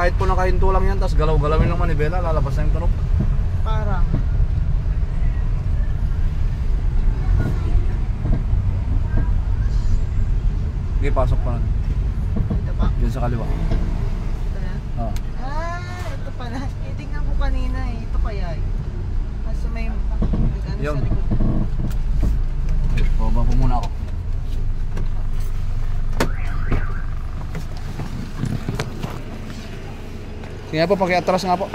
kahit po nakahinto lang yan, tapos galaw-galawin ng manibela, lalabas na yung tunog. Parang. Sige, pasok pa na. Ito pa? Diyan sa kaliwa. Ito na? Oo. Ito pala. Tingnan ko kanina eh. Ito kaya eh. Kaso may nag-ano Yun. sa likod. Baba po muna ako. Sige nga po, pakiatras nga po.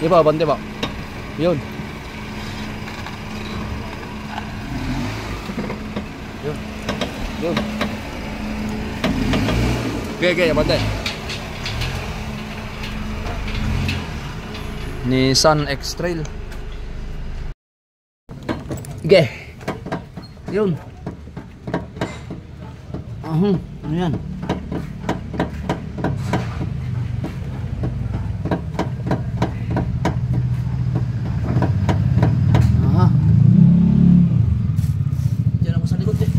Di ba, bante ba? Yun. Yun. Yun. Okay, bante. Nissan X-Trail. Okay. Yun. Ano yan? Diyan ako sa likod eh.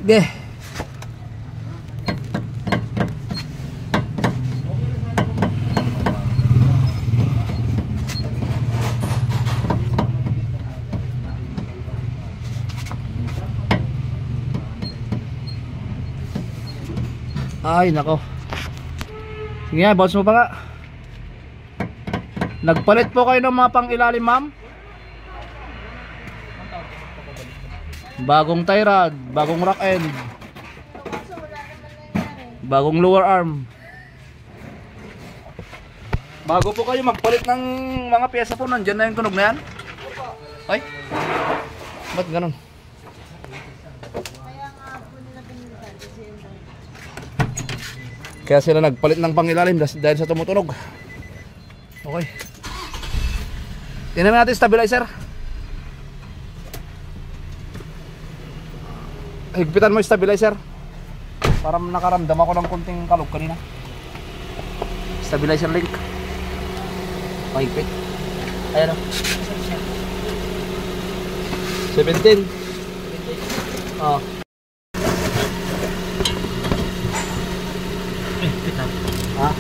Okay. Ay nako. Sige nga, bounce mo pa nga. Nagpalit po kayo ng mga pang ilalim, ma'am? Bagong tie rod, bagong rock end, bagong lower arm. Bago po kayo magpalit ng mga pyesa po, nandyan na yung tunog na yan. Ay, ba't ganun? Kaya sila nagpalit ng pangilalim dahil sa tumutunog. Okay. Tingnan natin stabilizer. Higpitan mo yung stabilizer. Para nakaramdam ako ng kunting kalog kanina. Stabilizer link. Mahigpit. Ayan o. 17. Oh. Ha?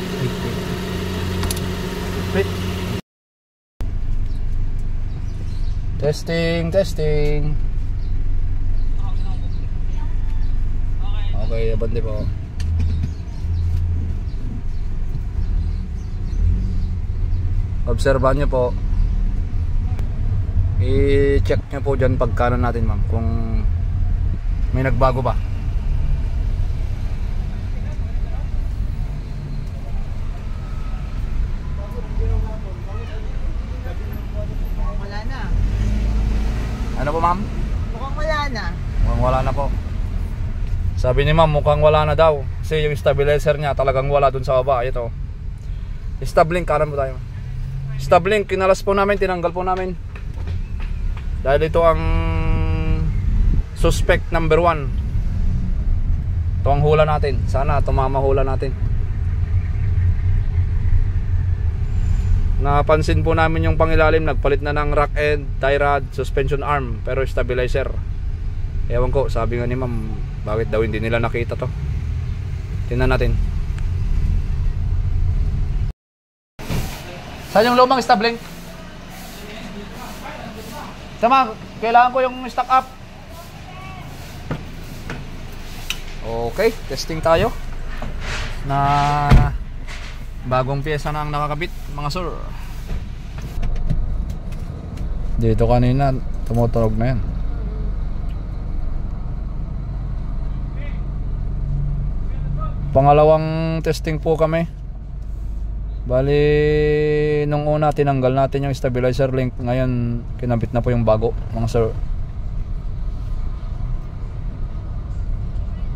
Wait. Testing. Okay, bandi po. Obserbahan nyo po. I-check nyo po dyan pagkanan natin, ma'am, kung may nagbago ba. Wala na. Ano po, ma'am? Mukhang wala na. Mukhang wala na po. Sabi ni ma'am, mukhang wala na daw. Kasi yung stabilizer niya talagang wala dun sa baba. Ito. Stablink, kanan po tayo. Stablink, kinalas po namin, tinanggal po namin. Dahil ito ang suspect number 1. Ito ang hula natin. Sana tumama hula natin. Napansin po namin yung pangilalim, nagpalit na ng rack end, tie rod, suspension arm, pero stabilizer. Ewan ko, sabi nga ni ma'am, bakit daw hindi nila nakita to. Tingnan natin. Saan yung lumang stablink? Sama, kailangan ko yung stock up. Okay, testing tayo. Na bagong pyesa na ang nakakabit, mga sir. Dito kanina tumutunog na yan. Pangalawang testing po kami. Bali, nung una tinanggal natin yung stabilizer link. Ngayon kinabit na po yung bago, mga sir.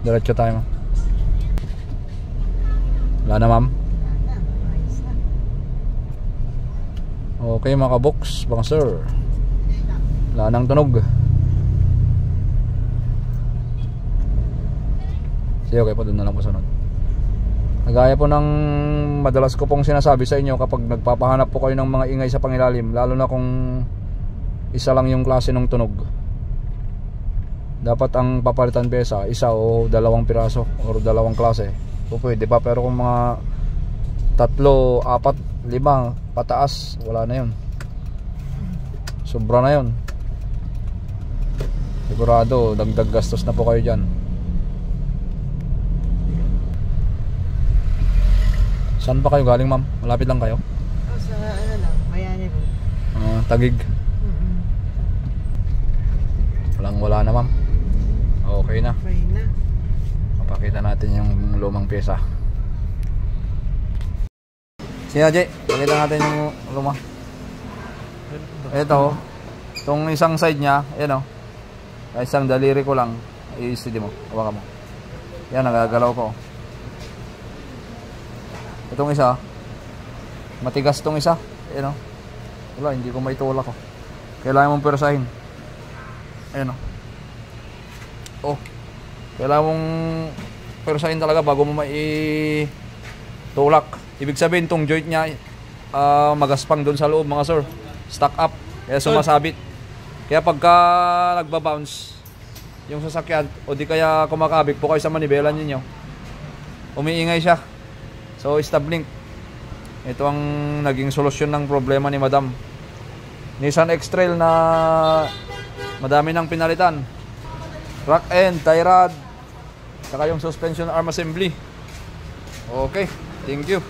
Diretso tayo. Wala na, ma'am. Okay, mga kabox, mga sir. Wala nang tunog. Sige, okay po, doon na lang po sunod. Nagaya po ng madalas ko pong sinasabi sa inyo, kapag nagpapahanap po kayo ng mga ingay sa pangilalim, lalo na kung isa lang yung klase ng tunog. Dapat ang papalitan pyesa isa o dalawang piraso or dalawang klase. O pwede pa, pero kung mga 3, 4, 5 pataas, wala na yun. Sobra na yun. Sigurado dagdag gastos na po kayo dyan. Saan pa kayo galing, ma'am? Malapit lang kayo? Sa ano lang, Bayani Road. Tagig. Wala na, ma'am. Okay na. Okay na. Papakita natin yung lumang pyesa. Sige, Jay, pakita natin yung luma. Ito, itong isang side nya, yan o. Isang daliri ko lang, i-steady mo, hawakan mo. Yan, nagagalaw ko. Itong isa, matigas itong isa. Yan o. Wala, hindi ko maitulak ko. Kailangan mong persahin. Ayan o. Oh, kailangan mong persahin talaga bago mo maitulak. Ibig sabihin itong joint nya magaspang doon sa loob, mga sir. Stuck up, kaya sumasabit. Kaya pagka nagbabounce yung sasakyan o di kaya kumakabig po kayo sa manibela ninyo, umiingay siya. So stop link, ito ang naging solusyon ng problema ni Madam. Nissan X-Trail na madami nang pinalitan, rack end, tie rod, saka yung suspension arm assembly. Okay, thank you.